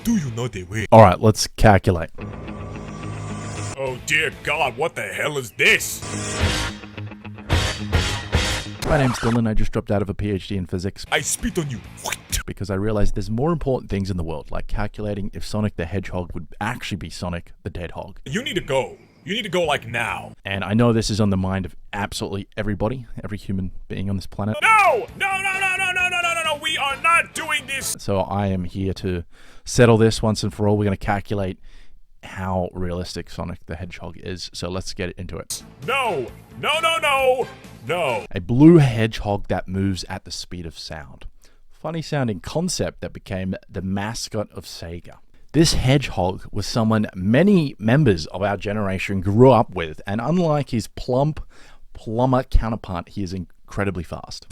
do you know they weigh? Alright, let's calculate. Oh dear God, what the hell is this? My name's Dylan, I just dropped out of a PhD in physics. I spit on you. Because I realized there's more important things in the world, like calculating if Sonic the Hedgehog would actually be Sonic the Deadhog. You need to go. You need to go like now. And I know this is on the mind of absolutely everybody, every human being on this planet. No! No, we are not doing this! So I am here to settle this once and for all. We're going to calculate how realistic Sonic the Hedgehog is. So let's get into it. No! A blue hedgehog that moves at the speed of sound. Funny sounding concept that became the mascot of Sega. This hedgehog was someone many members of our generation grew up with, and unlike his plumber counterpart, he is incredibly fast.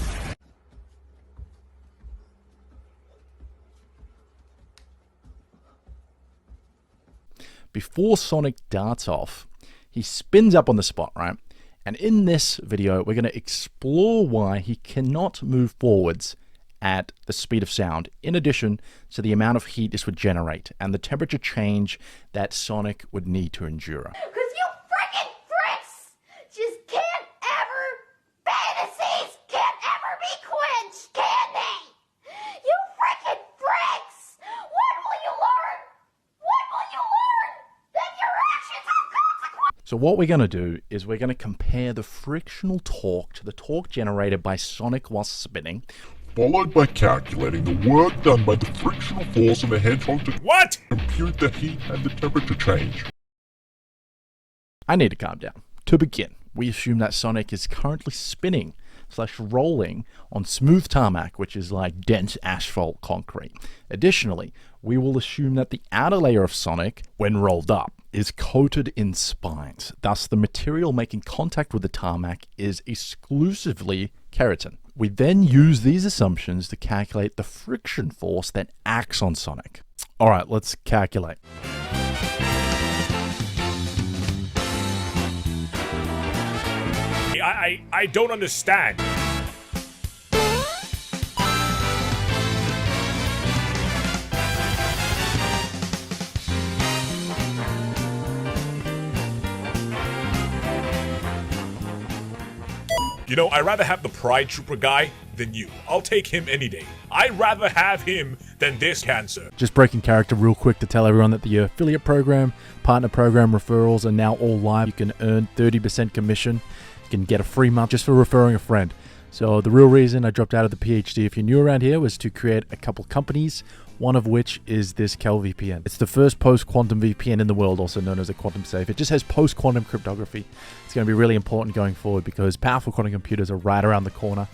Before Sonic darts off, he spins up on the spot, right? And in this video, we're going to explore why he cannot move forwards at the speed of sound, in addition to the amount of heat this would generate and the temperature change that Sonic would need to endure. Because you freaking pricks just can't ever, fantasies can't ever be quenched, can they? You freaking pricks! When will you learn? When will you learn that your actions have consequences? So what we're going to do is we're going to compare the frictional torque to the torque generated by Sonic while spinning, followed by calculating the work done by the frictional force of a hedgehog to What? compute the heat and the temperature change. I need to calm down. To begin, we assume that Sonic is currently spinning / rolling on smooth tarmac, which is like dense asphalt concrete. Additionally, we will assume that the outer layer of Sonic, when rolled up, is coated in spines. Thus, the material making contact with the tarmac is exclusively keratin. We then use these assumptions to calculate the friction force that acts on Sonic. Alright, let's calculate. I don't understand. You know, I'd rather have the Pride Trooper guy than you. I'll take him any day. I'd rather have him than this cancer. Just breaking character real quick to tell everyone that the affiliate program, partner program referrals are now all live. You can earn 30% commission. You can get a free month just for referring a friend. So the real reason I dropped out of the PhD, if you're new around here, was to create a couple companies, one of which is this Kel VPN. It's the first post-quantum VPN in the world, also known as a quantum safe. It just has post-quantum cryptography. It's going to be really important going forward because powerful quantum computers are right around the corner,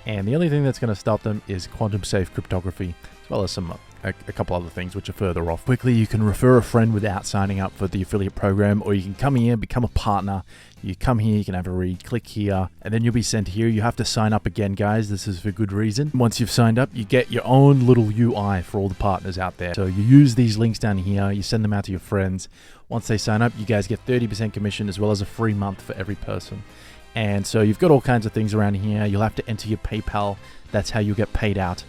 and the only thing that's going to stop them is quantum safe cryptography, as well as a couple other things which are further off. Quickly, you can refer a friend without signing up for the affiliate program, or you can come here, become a partner. You come here, you can have a read, click here, and then you'll be sent here. You have to sign up again, guys. This is for good reason. Once you've signed up, you get your own little UI for all the partners out there. So you use these links down here, you send them out to your friends. Once they sign up, you guys get 30% commission as well as a free month for every person. And so you've got all kinds of things around here. You'll have to enter your PayPal. That's how you get paid out.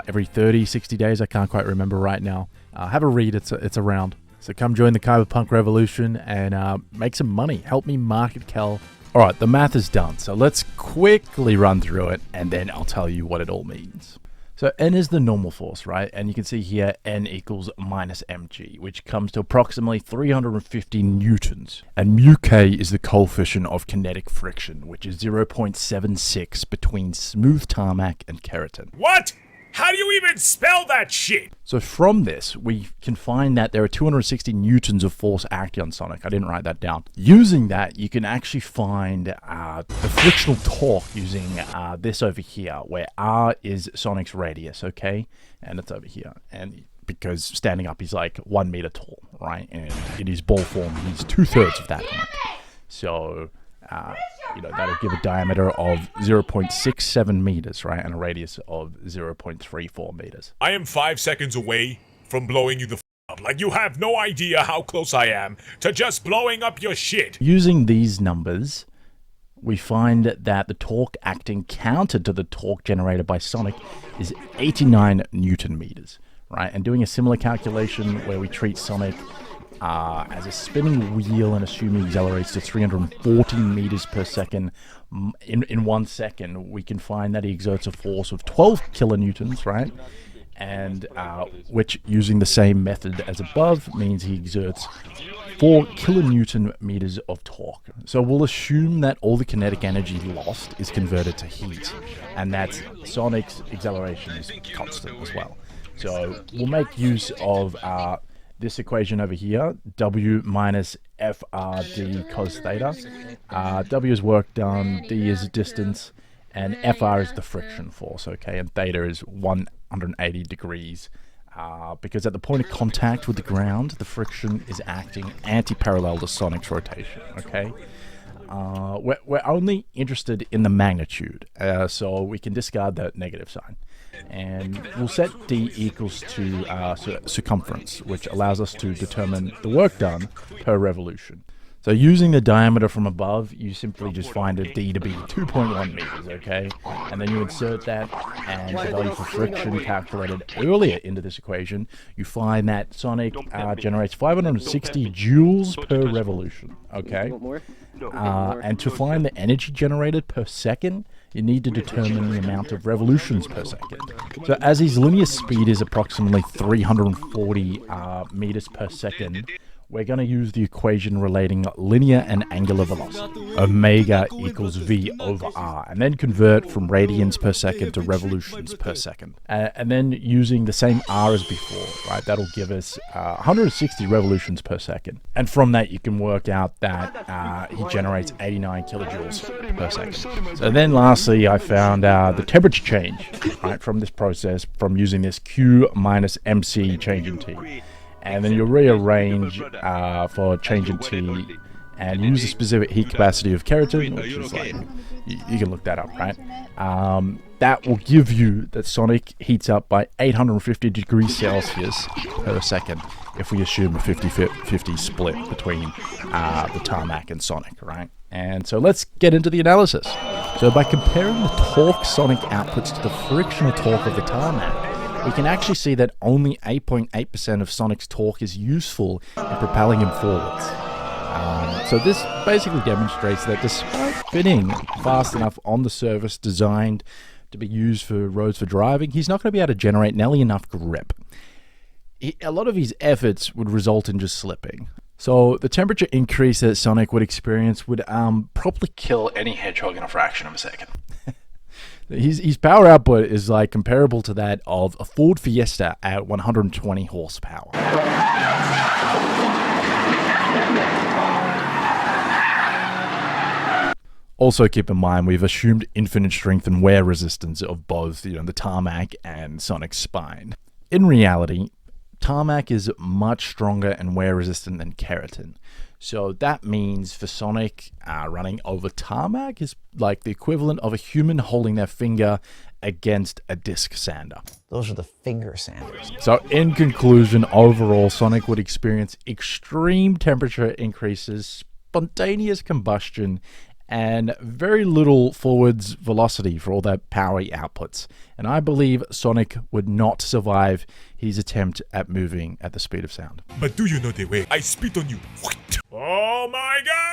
Every 30, 60 days, I can't quite remember right now. Have a read, it's around. So come join the cyberpunk revolution and make some money. Help me market Kel. Alright, the math is done, so let's quickly run through it and then I'll tell you what it all means. So N is the normal force, right? And you can see here N equals minus mg, which comes to approximately 350 newtons. And mu k is the coefficient of kinetic friction, which is 0.76 between smooth tarmac and keratin. What? How do you even spell that shit? So from this, we can find that there are 260 newtons of force acting on Sonic. I didn't write that down. Using that, you can actually find the frictional torque using this over here, where R is Sonic's radius, okay? And it's over here. And because standing up, he's like 1 meter tall, right? And in his ball form, he's 2/3 of that height. So that'll give a diameter of 0.67 meters, right? And a radius of 0.34 meters. I am 5 seconds away from blowing you the up. Like, you have no idea how close I am to just blowing up your shit. Using these numbers, we find that the torque acting counter to the torque generated by Sonic is 89 Newton meters, right? And doing a similar calculation where we treat Sonic as a spinning wheel and assume he accelerates to 340 meters per second in 1 second, we can find that he exerts a force of 12 kilonewtons, right? And which, using the same method as above, means he exerts 4 kilonewton meters of torque. So we'll assume that all the kinetic energy lost is converted to heat, and that Sonic's acceleration is constant as well. So we'll make use of this equation over here, W minus FRD cos theta. W is work done, D is distance, and FR is the friction force, okay? And theta is 180 degrees. Because at the point of contact with the ground, the friction is acting anti-parallel to Sonic's rotation, okay? We're only interested in the magnitude, so we can discard that negative sign. And we'll set D equals to circumference, which allows us to determine the work done per revolution. So using the diameter from above, you simply just find a D to be 2.1 meters, okay? And then you insert that, and the value for friction calculated earlier into this equation, you find that Sonic generates 560 joules per revolution, okay? And to find the energy generated per second, you need to determine the amount of revolutions per second. So as his linear speed is approximately 340 meters per second, we're going to use the equation relating linear and angular velocity. Omega equals V over R, and then convert from radians per second to revolutions per second. And then using the same R as before, right? That'll give us 160 revolutions per second. And from that, you can work out that he generates 89 kilojoules per second. So then lastly, I found the temperature change, right, from this process, from using this Q minus MC change in T. And then you'll rearrange for change in T and use the specific heat capacity of keratin, which is like, you can look that up, right? That will give you that Sonic heats up by 850 degrees Celsius per second if we assume a 50-50 split between the tarmac and Sonic, right? And so let's get into the analysis. So by comparing the torque Sonic outputs to the frictional torque of the tarmac, we can actually see that only 8.8% of Sonic's torque is useful in propelling him forwards. So this basically demonstrates that despite spinning fast enough on the surface designed to be used for roads for driving, he's not going to be able to generate nearly enough grip. A lot of his efforts would result in just slipping. So the temperature increase that Sonic would experience would probably kill any hedgehog in a fraction of a second. His power output is like comparable to that of a Ford Fiesta at 120 horsepower. Also keep in mind we've assumed infinite strength and wear resistance of both, the tarmac and Sonic's spine. In reality, tarmac is much stronger and wear resistant than keratin. So that means for Sonic, running over tarmac is like the equivalent of a human holding their finger against a disc sander. Those are the finger sanders. So in conclusion, overall, Sonic would experience extreme temperature increases, spontaneous combustion, and very little forwards velocity for all that power he outputs. And I believe Sonic would not survive his attempt at moving at the speed of sound. But do you know the way I spit on you? Oh my god!